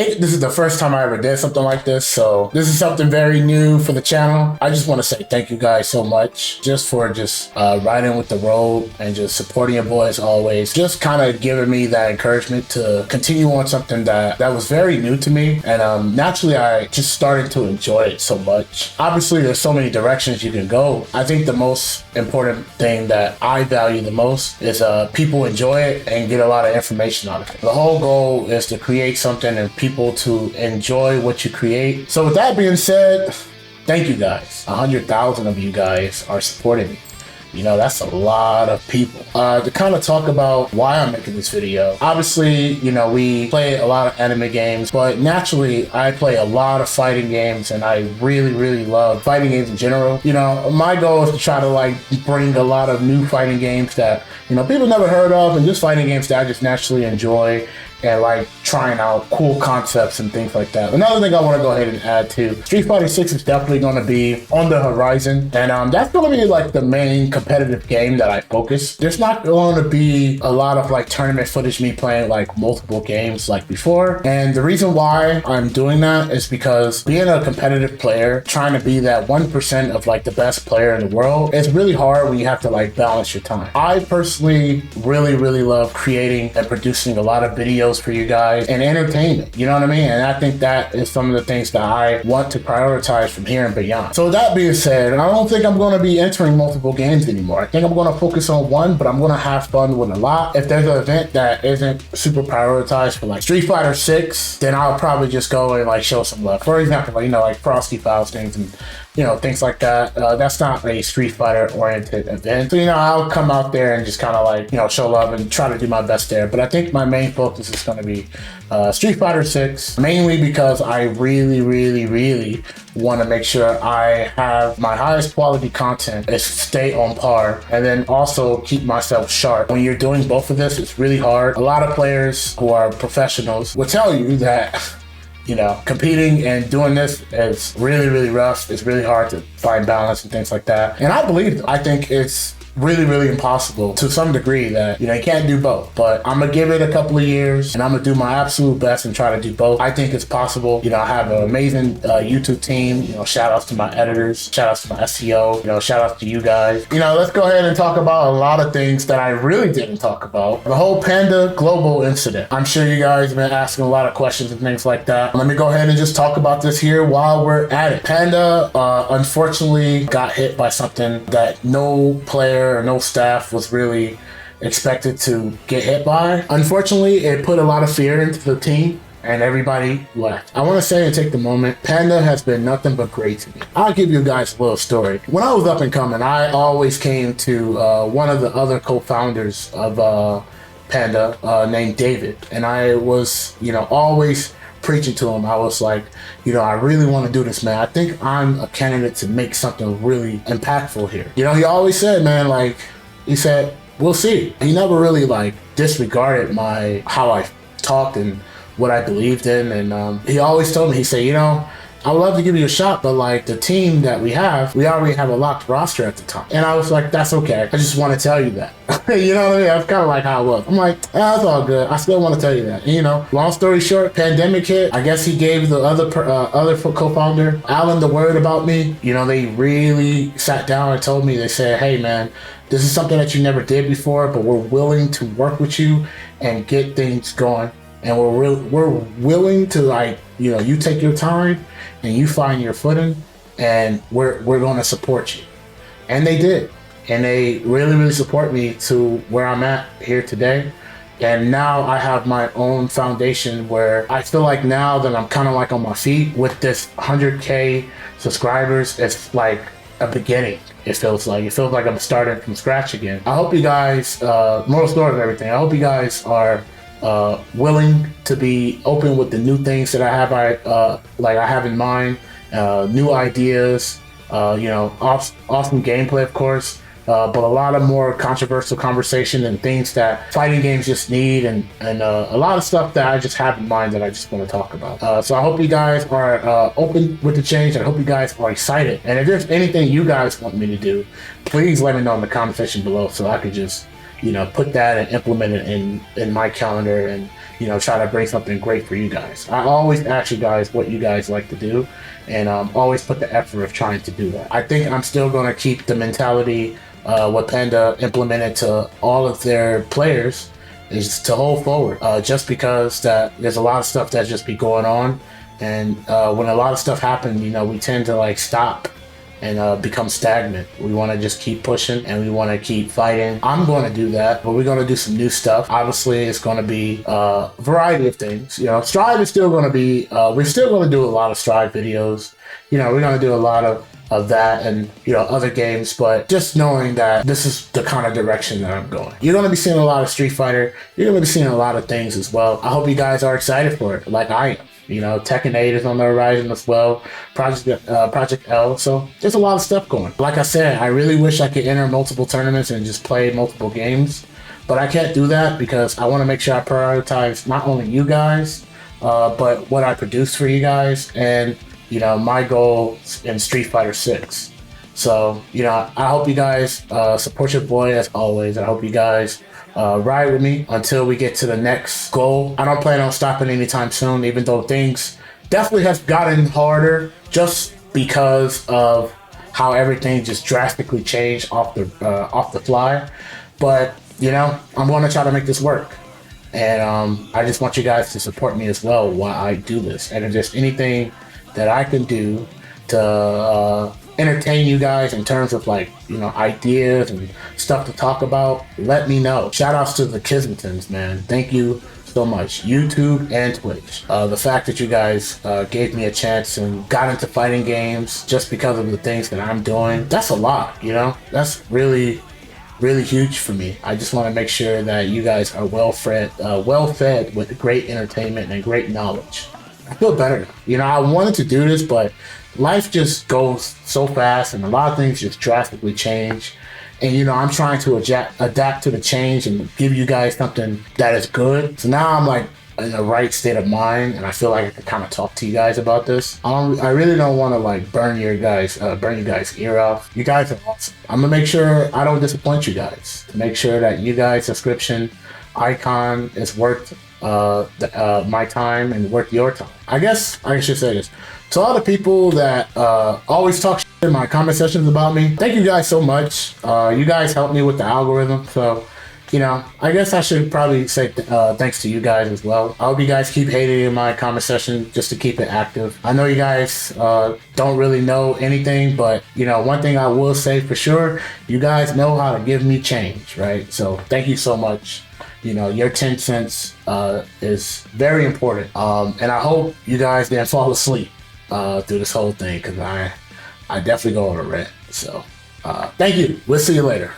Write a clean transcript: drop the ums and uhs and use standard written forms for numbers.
think this is the first time I ever did something like this, so this is something very new for the channel. I just want to say thank you guys so much just for riding with the road and just supporting your boy as always. Just kind of giving me that encouragement to continue on something that was very new to me, and naturally I just started to enjoy it so much. Obviously, there's so many directions you can go. I think the most important thing that I value the most is people enjoy it and get a lot of information out of it. The whole goal is to create something and people to enjoy what you create. So with that being said, thank you guys. 100,000 of you guys are supporting me. You know, that's a lot of people. To kind of talk about why I'm making this video. Obviously, you know, we play a lot of anime games, but naturally I play a lot of fighting games, and I really love fighting games in general. You know, my goal is to try to like bring a lot of new fighting games that, you know, people never heard of, and just fighting games that I just naturally enjoy, and like trying out cool concepts and things like that. Another thing I want to go ahead and add to, Street Fighter 6 is definitely going to be on the horizon, and that's going to be like the main competitive game that I focus. There's not going to be a lot of like tournament footage me playing like multiple games like before, and the reason why I'm doing that is because being a competitive player, trying to be that 1% of like the best player in the world, it's really hard when you have to like balance your time. I personally really love creating and producing a lot of videos for you guys and entertainment, you know what I mean? And I think that is some of the things that I want to prioritize from here and beyond. So with that being said, I don't think I'm going to be entering multiple games anymore. I think I'm going to focus on one, but I'm going to have fun with a lot. If there's an event that isn't super prioritized for like Street Fighter 6, then I'll probably just go and like show some love. For example, like, you know, like Frosty Files things and, you know, things like that. That's not a Street Fighter oriented event. So, you know, I'll come out there and just kind of like, you know, show love and try to do my best there. But I think my main focus is going to be Street Fighter 6, mainly because I really want to make sure I have my highest quality content is stay on par, and then also keep myself sharp. When you're doing both of this, it's really hard. A lot of players who are professionals will tell you that, you know, competing and doing this is really rough. It's really hard to find balance and things like that. And I believe them. I think it's really impossible to some degree that, you know, you can't do both. But I'm gonna give it a couple of years and I'm gonna do my absolute best and try to do both. I think it's possible. You know, I have an amazing YouTube team. You know, shout outs to my editors, shout outs to my SEO, you know, shout outs to you guys. You know, let's go ahead and talk about a lot of things that I really didn't talk about. The whole Panda global incident. I'm sure you guys have been asking a lot of questions and things like that. Let me go ahead and just talk about this here while we're at it. Panda unfortunately got hit by something that no player or no staff was really expected to get hit by. Unfortunately, it put a lot of fear into the team and everybody left. I want to say and take the moment, Panda has been nothing but great to me. I'll give you guys a little story. When I was up and coming, I always came to one of the other co-founders of Panda named David, and I was, you know, always preaching to him. I was like, you know, I really want to do this, man. I think I'm a candidate to make something really impactful here. You know, he always said, man, like, he said, we'll see. He never really like disregarded how I talked and what I believed in. And he always told me, he said, you know, I would love to give you a shot, but like the team that we already have a locked roster at the time. And I was like, that's okay. I just want to tell you that. You know what I mean? That's kind of like how it was. I'm like, that's all good. I still want to tell you that. And, you know, long story short, pandemic hit. I guess he gave the other co-founder, Alan, the word about me. You know, they really sat down and told me, they said, hey man, this is something that you never did before, but we're willing to work with you and get things going. And we're willing to, like, you know, you take your time and you find your footing, and we're going to support you. And they did. And they really support me to where I'm at here today. And now I have my own foundation where I feel like now that I'm kind of like on my feet with this 100K subscribers, it's like a beginning. It feels like I'm starting from scratch again. I hope you guys, moral story of everything, I hope you guys are willing to be open with the new things that I have in mind, new ideas, you know, awesome gameplay, of course, but a lot of more controversial conversation and things that fighting games just need, and a lot of stuff that I just have in mind that I just want to talk about. So I hope you guys are open with the change. I hope you guys are excited. And if there's anything you guys want me to do, please let me know in the comment section below so I could just, you know, put that and implement it in my calendar and you know, try to bring something great for you guys. I always ask you guys what you guys like to do, and always put the effort of trying to do that. I think I'm still going to keep the mentality what Panda implemented to all of their players is to hold forward, just because that there's a lot of stuff that just be going on, and when a lot of stuff happens, you know, we tend to like stop and become stagnant. We want to just keep pushing and we want to keep fighting. I'm going to do that, but we're going to do some new stuff. Obviously, it's going to be a variety of things. You know, Stride is still going to be, we're still going to do a lot of Stride videos. You know, we're going to do a lot of that and, you know, other games, but just knowing that this is the kind of direction that I'm going. You're going to be seeing a lot of Street Fighter. You're going to be seeing a lot of things as well. I hope you guys are excited for it, like I am. You know, Tekken 8 is on the horizon as well. Project L. So there's a lot of stuff going. Like I said, I really wish I could enter multiple tournaments and just play multiple games, but I can't do that because I want to make sure I prioritize not only you guys, but what I produce for you guys and, you know, my goals in Street Fighter 6. So, you know, I hope you guys support your boy as always. I hope you guys ride with me until we get to the next goal. I don't plan on stopping anytime soon, even though things definitely have gotten harder just because of how everything just drastically changed off the fly. But, you know, I'm going to try to make this work. And I just want you guys to support me as well while I do this. And if there's anything that I can do to entertain you guys in terms of, like, you know, ideas and stuff to talk about, let me know. Shout outs to the Kizzitons, man. Thank you so much. YouTube and Twitch. The fact that you guys gave me a chance and got into fighting games just because of the things that I'm doing, that's a lot, you know? That's really huge for me. I just want to make sure that you guys are well fed with great entertainment and great knowledge. I feel better. You know, I wanted to do this, but life just goes so fast and a lot of things just drastically change. And, you know, I'm trying to adapt to the change and give you guys something that is good. So now I'm like in the right state of mind and I feel like I can kind of talk to you guys about this. I really don't want to like burn you guys' ear off. You guys are awesome. I'm gonna make sure I don't disappoint you guys. To make sure that you guys' subscription icon is worth my time and worth your time. I guess I should say this. To all the people that always talk shit in my comment sections about me, thank you guys so much. You guys helped me with the algorithm, so, you know, I guess I should probably say thanks to you guys as well. I hope you guys keep hating in my comment section just to keep it active. I know you guys don't really know anything, but, you know, one thing I will say for sure, you guys know how to give me change, right? So thank you so much. You know, your 10 cents is very important. And I hope you guys didn't fall asleep through this whole thing, because I definitely go on a rant. So thank you. We'll see you later.